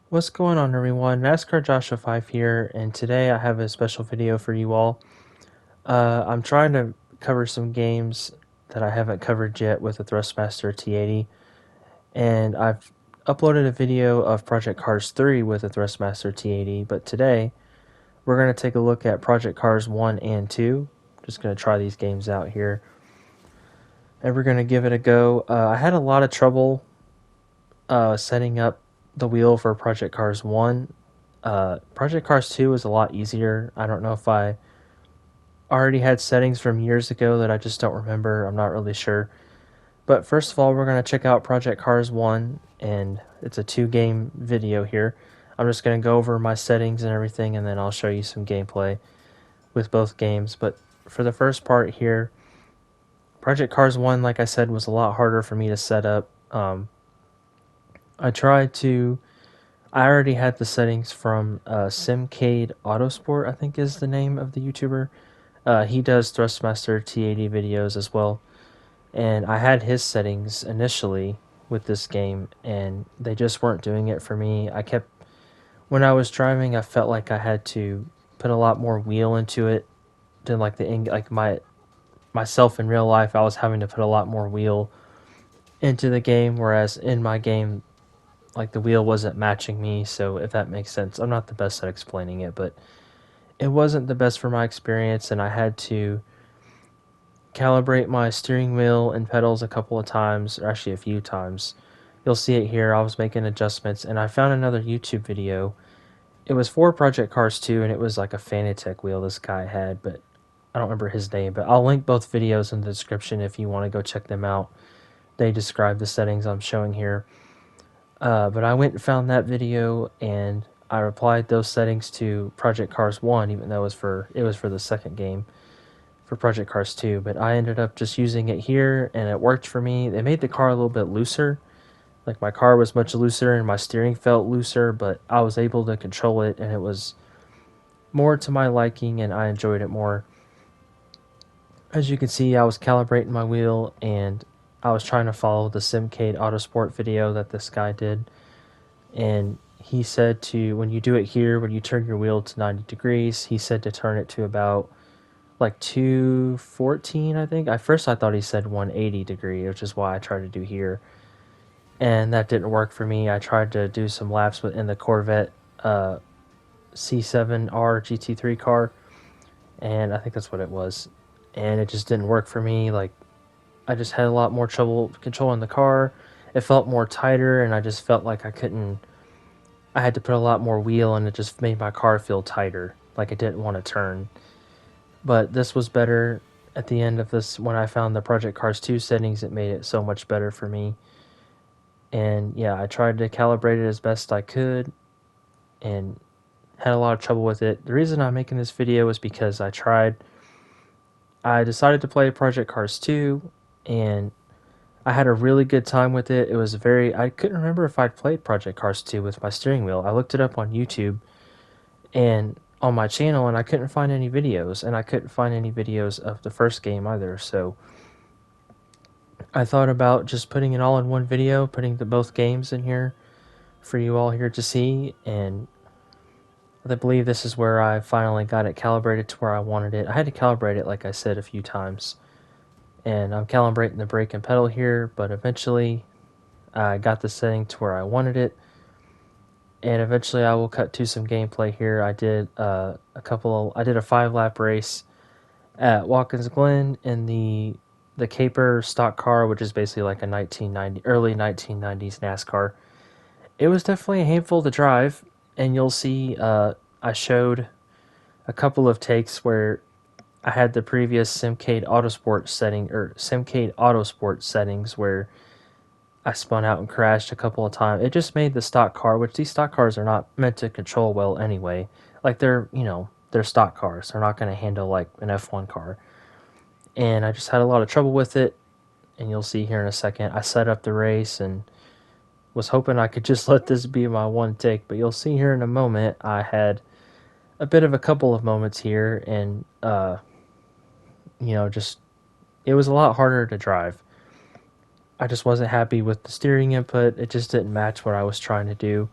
What's going on, everyone? NASCAR Joshua 5 here, and today I have a special video for you all. I'm trying to cover some games that I haven't covered yet with the Thrustmaster T80, and I've uploaded a video of Project Cars 3 with the Thrustmaster T80, but today we're going to take a look at Project Cars 1 and 2. Just going to try these games out here, and we're going to give it a go. I had a lot of trouble setting up the wheel for Project Cars 1. Project Cars 2 is a lot easier. I don't know if I already had settings from years ago that I just don't remember. I'm not really sure. But first of all, we're going to check out Project Cars 1, and it's a 2-game video here. I'm just going to go over my settings and everything, and then I'll show you some gameplay with both games. But for the first part here, Project Cars 1, like I said, was a lot harder for me to set up. I tried to I already had the settings from Simcade Autosport, I think is the name of the YouTuber. He does Thrustmaster T80 videos as well. And I had his settings initially with this game, and they just weren't doing it for me. When I was driving, I felt like I had to put a lot more wheel into it than myself in real life. I was having to put a lot more wheel into the game, whereas in my game, like the wheel wasn't matching me. So if that makes sense, I'm not the best at explaining it, but it wasn't the best for my experience, and I had to calibrate my steering wheel and pedals a couple of times, or actually a few times. You'll see it here. I was making adjustments, and I found another YouTube video. It was for Project Cars 2, and it was like a Fanatec wheel this guy had, but I don't remember his name. But I'll link both videos in the description if you want to go check them out. They describe the settings I'm showing here. But I went and found that video, and I applied those settings to Project Cars 1, even though it was for the second game for Project Cars 2. But I ended up just using it here, and it worked for me. They made the car a little bit looser. Like, my car was much looser, and my steering felt looser, but I was able to control it, and it was more to my liking, and I enjoyed it more. As you can see, I was calibrating my wheel, and I was trying to follow the Simcade Autosport video that this guy did. And he said when you do it here, when you turn your wheel to 90 degrees, he said to turn it to about like 214, I think. At first I thought he said 180 degree, which is why I tried to do here. And that didn't work for me. I tried to do some laps in the Corvette C7R GT3 car, and I think that's what it was. And it just didn't work for me. Like, I just had a lot more trouble controlling the car. It felt more tighter, and I just felt like I had to put a lot more wheel, and it just made my car feel tighter. Like, it didn't want to turn. But this was better at the end of this. When I found the Project Cars 2 settings, it made it so much better for me. And yeah, I tried to calibrate it as best I could, and had a lot of trouble with it. The reason I'm making this video is because I decided to play Project Cars 2, and I had a really good time with it. I couldn't remember if I'd played Project Cars 2 with my steering wheel. I looked it up on YouTube and on my channel, and I couldn't find any videos, and I couldn't find any videos of the first game either. So I thought about just putting it all in one video, putting both games in here for you all here to see, and I believe this is where I finally got it calibrated to where I wanted it. I had to calibrate it, like I said, a few times. And I'm calibrating the brake and pedal here, but eventually I got the setting to where I wanted it. And eventually I will cut to some gameplay here. I did a 5-lap race at Watkins Glen in the Caper stock car, which is basically like a early 1990s NASCAR. It was definitely a handful to drive, and you'll see I showed a couple of takes where I had the previous Simcade Autosport settings where I spun out and crashed a couple of times. It just made the stock car, which these stock cars are not meant to control well anyway. Like, they're stock cars. They're not going to handle like an F1 car. And I just had a lot of trouble with it, and you'll see here in a second. I set up the race and was hoping I could just let this be my one take, but you'll see here in a moment I had a bit of a couple of moments here, and just it was a lot harder to drive. I just wasn't happy with the steering input. It just didn't match what I was trying to do.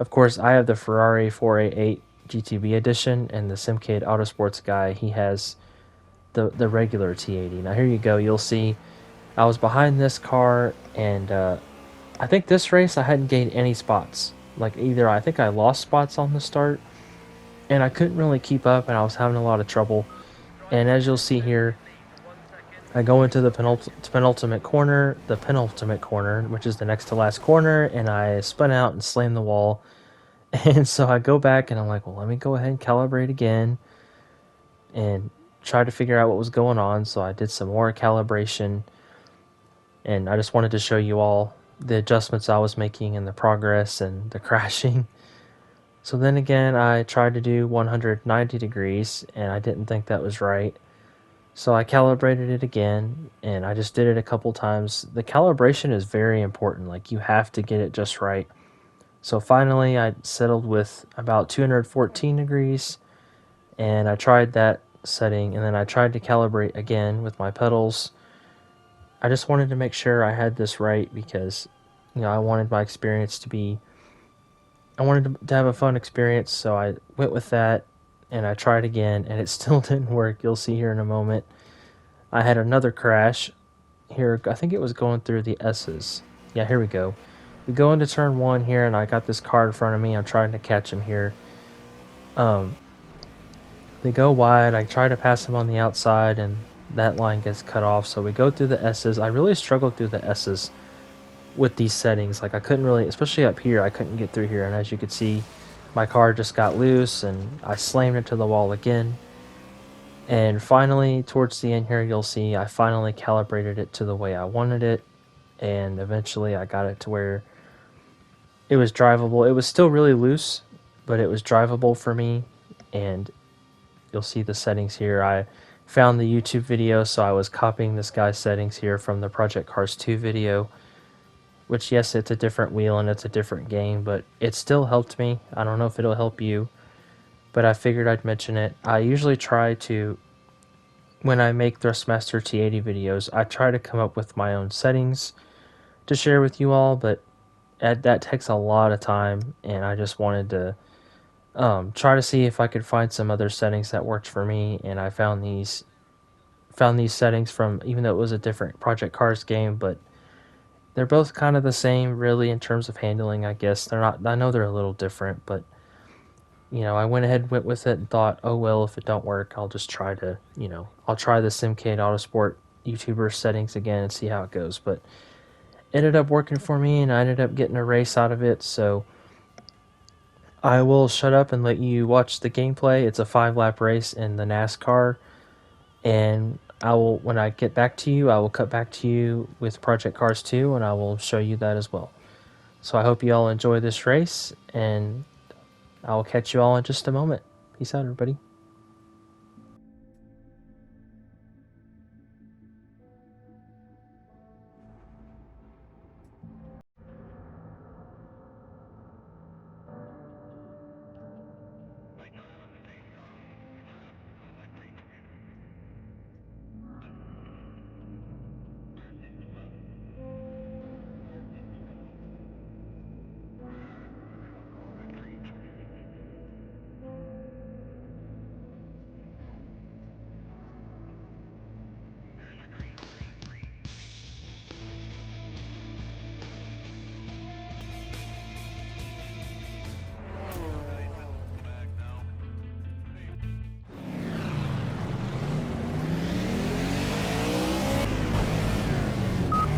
Of course, I have the Ferrari 488 GTB edition, and the Simcade Autosports guy, he has the regular T80. Now here you go. You'll see I was behind this car, and I think this race I hadn't gained any spots. Like either I think I lost spots on the start, and I couldn't really keep up, and I was having a lot of trouble. And as you'll see here, I go into the penultimate corner, which is the next to last corner, and I spun out and slammed the wall. And so I go back and I'm like, well, let me go ahead and calibrate again and try to figure out what was going on. So I did some more calibration, and I just wanted to show you all the adjustments I was making and the progress and the crashing. So then again, I tried to do 190 degrees, and I didn't think that was right. So I calibrated it again, and I just did it a couple times. The calibration is very important. Like, you have to get it just right. So finally, I settled with about 214 degrees, and I tried that setting, and then I tried to calibrate again with my pedals. I just wanted to make sure I had this right because, you know, I wanted my experience to be... I wanted to have a fun experience, so I went with that, and I tried again, and it still didn't work. You'll see here in a moment. I had another crash here. I think it was going through the S's. Yeah, here we go. We go into turn 1 here, and I got this car in front of me. I'm trying to catch him here. They go wide. I try to pass him on the outside, and that line gets cut off. So we go through the S's. I really struggled through the S's with these settings. Like, I couldn't really, especially up here, I couldn't get through here. And as you could see, my car just got loose, and I slammed it to the wall again. And finally, towards the end here, you'll see I finally calibrated it to the way I wanted it. And eventually I got it to where it was drivable. It was still really loose, but it was drivable for me. And you'll see the settings here. I found the YouTube video, so I was copying this guy's settings here from the Project Cars 2 video. Which, yes, it's a different wheel and it's a different game, but it still helped me. I don't know if it'll help you, but I figured I'd mention it. I usually try to, when I make Thrustmaster T80 videos, I try to come up with my own settings to share with you all, but that takes a lot of time, and I just wanted to try to see if I could find some other settings that worked for me, and I found these settings from, even though it was a different Project Cars game, but they're both kind of the same, really, in terms of handling, I guess. They're not, I know they're a little different, but, you know, I went with it and thought, oh, well, if it don't work, I'll just try to, you know, I'll try the Simcade Autosport YouTuber settings again and see how it goes. But it ended up working for me, and I ended up getting a race out of it, so I will shut up and let you watch the gameplay. It's a 5-lap race in the NASCAR, and I will, when I get back to you, I will cut back to you with Project Cars 2, and I will show you that as well. So I hope you all enjoy this race, and I will catch you all in just a moment. Peace out, everybody.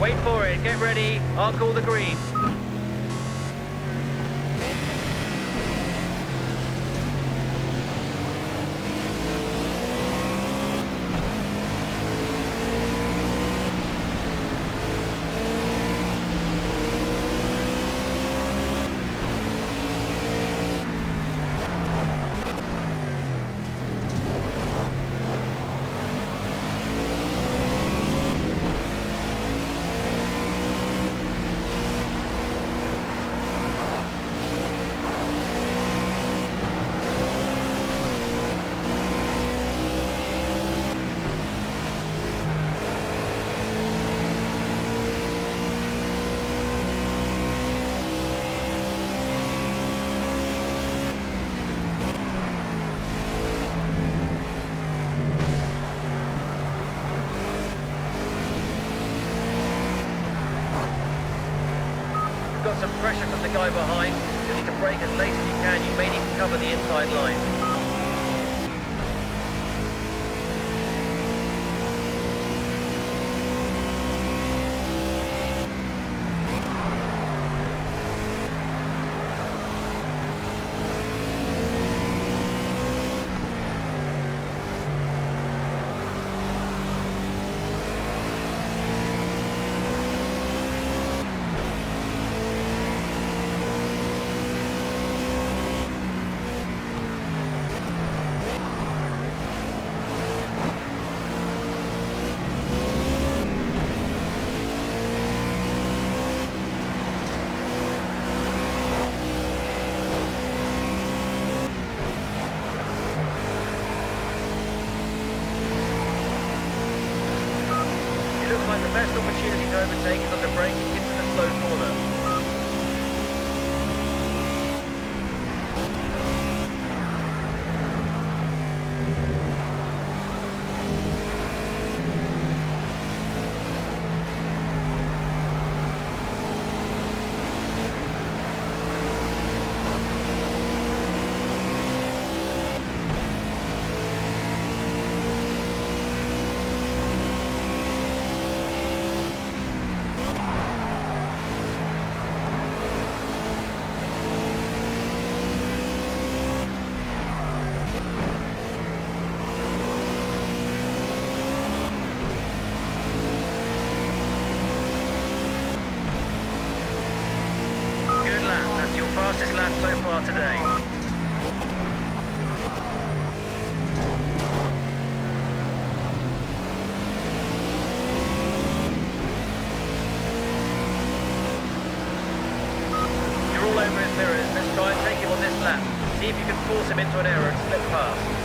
Wait for it, get ready, I'll call the green. guy behind. You'll need to brake as late as you can. You may need to cover the inside line. Looks like the best opportunity to overtake is under braking into the slow corner. Fastest lap so far today. You're all over his mirrors. Let's try and take him on this lap. See if you can force him into an error and slip past.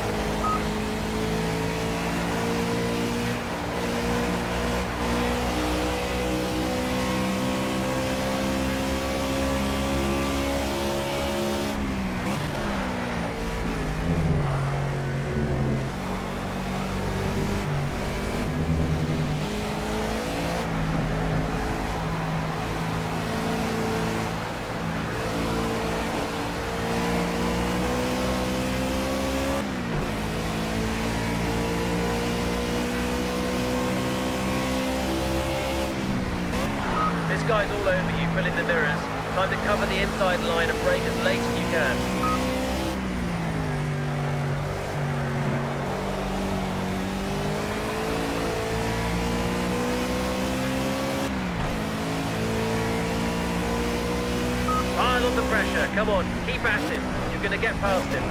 This guy's all over you, filling the mirrors. Time to cover the inside line and brake as late as you can. Pile on the pressure, come on, keep at him. You're going to get past him.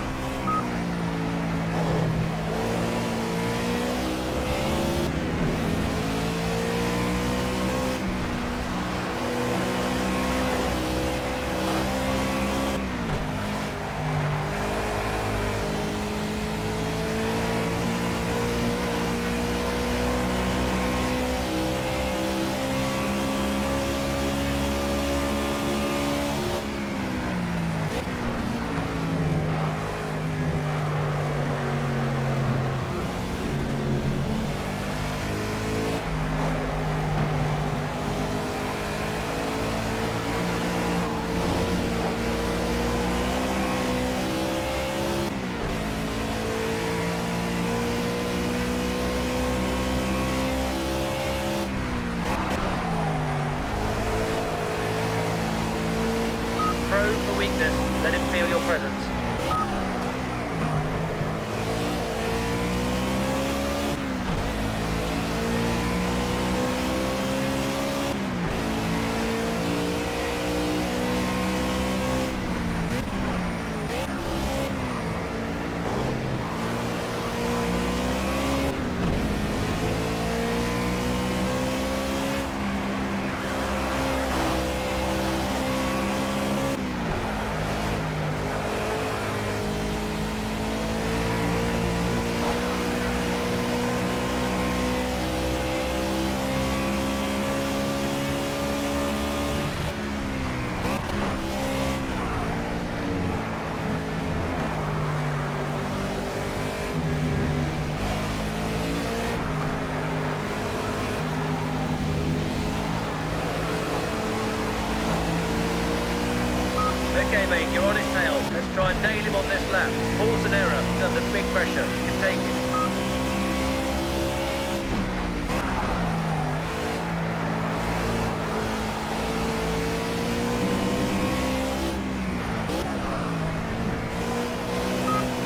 Try and nail him on this lap. Pause and error. He's under big pressure. You can take it.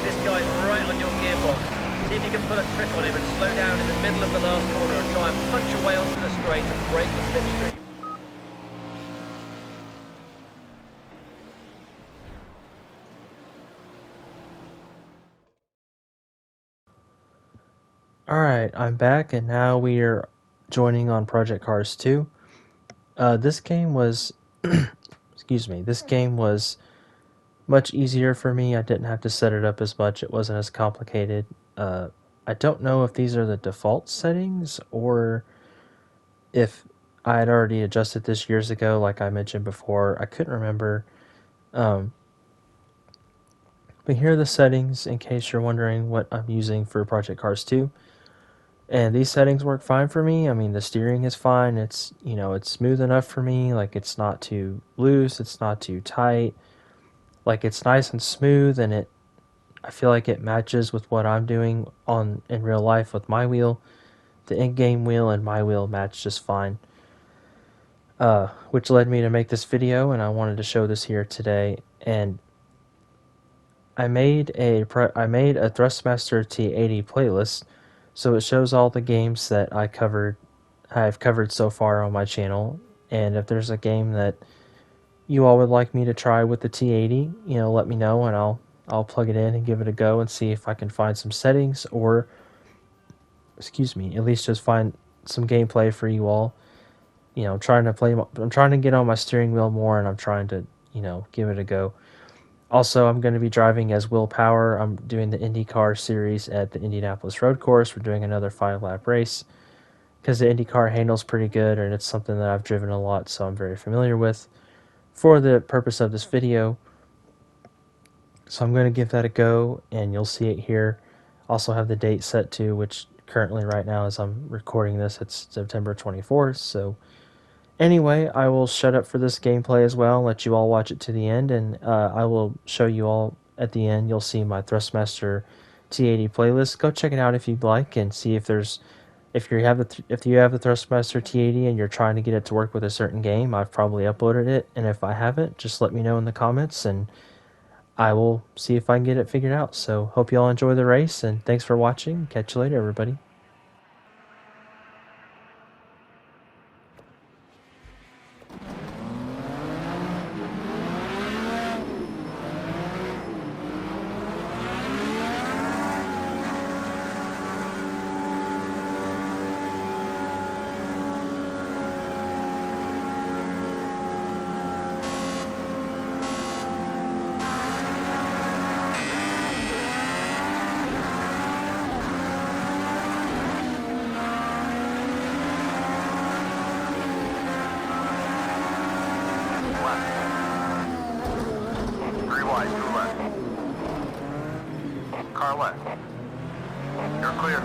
This guy's right on your gearbox. See if you can pull a trick on him and slow down in the middle of the last corner and try and punch away onto the straight and break the slipstream. Alright, I'm back, and now we are joining on Project Cars 2. This game was, excuse me, this game was much easier for me. I didn't have to set it up as much. It wasn't as complicated. I don't know if these are the default settings, or if I had already adjusted this years ago, like I mentioned before. I couldn't remember. But here are the settings, in case you're wondering what I'm using for Project Cars 2. And these settings work fine for me. I mean, the steering is fine. It's, you know, it's smooth enough for me. Like, it's not too loose. It's not too tight. Like, it's nice and smooth, and I feel like it matches with what I'm doing in real life with my wheel. The in-game wheel and my wheel match just fine. Which led me to make this video, and I wanted to show this here today. And I made a Thrustmaster T80 playlist. So it shows all the games that I've covered so far on my channel, and if there's a game that you all would like me to try with the T80, you know, let me know, and I'll plug it in and give it a go and see if I can find some settings, or, excuse me, at least just find some gameplay for you all. You know, I'm trying to get on my steering wheel more, and I'm trying to, you know, give it a go. Also, I'm going to be driving as Will Power. I'm doing the IndyCar series at the Indianapolis Road Course. We're doing another 5-lap race because the IndyCar handles pretty good, and it's something that I've driven a lot, so I'm very familiar with for the purpose of this video. So I'm going to give that a go, and you'll see it here. Also have the date set to, which currently right now as I'm recording this, it's September 24th, so anyway, I will shut up for this gameplay as well and let you all watch it to the end, and I will show you all at the end. You'll see my Thrustmaster T80 playlist. Go check it out if you'd like, and see if you have the Thrustmaster T80 and you're trying to get it to work with a certain game. I've probably uploaded it, and if I haven't, just let me know in the comments, and I will see if I can get it figured out. So hope you all enjoy the race, and thanks for watching. Catch you later, everybody. Car left. You're clear.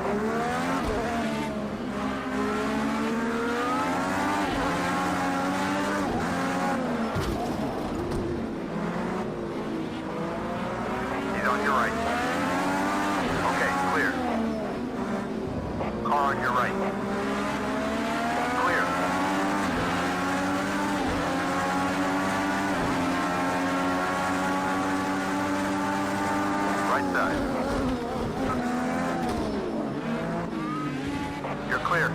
He's on your right. Okay, clear. Car on your right. Clear. Right side. You're clear.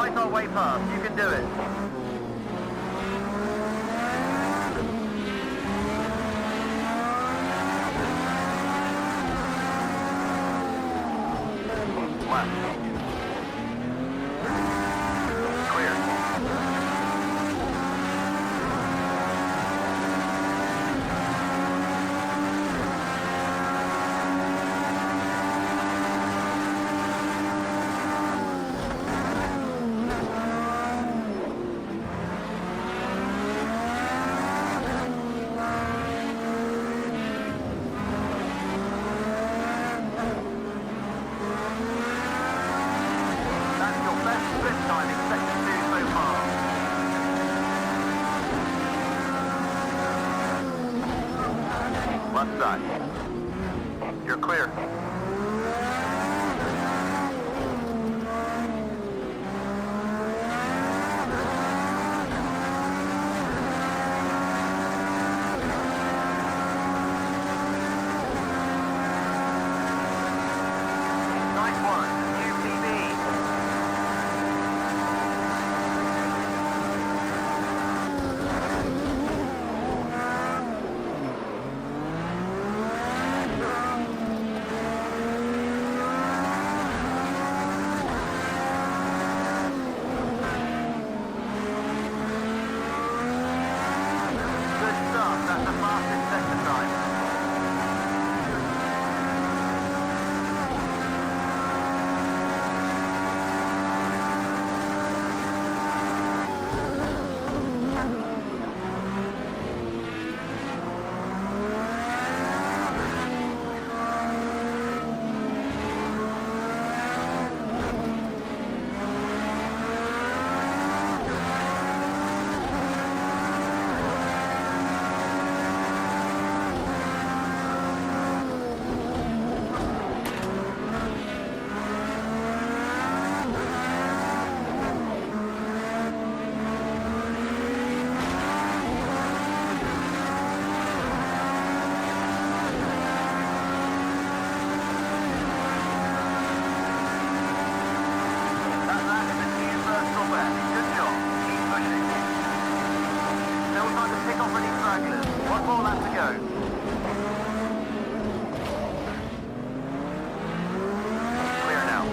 right our way past. You can do it. Left. Left side. You're clear. Nice one. UPB. That's the fastest sector time. One more lap to go. Clear now.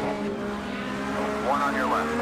One on your left.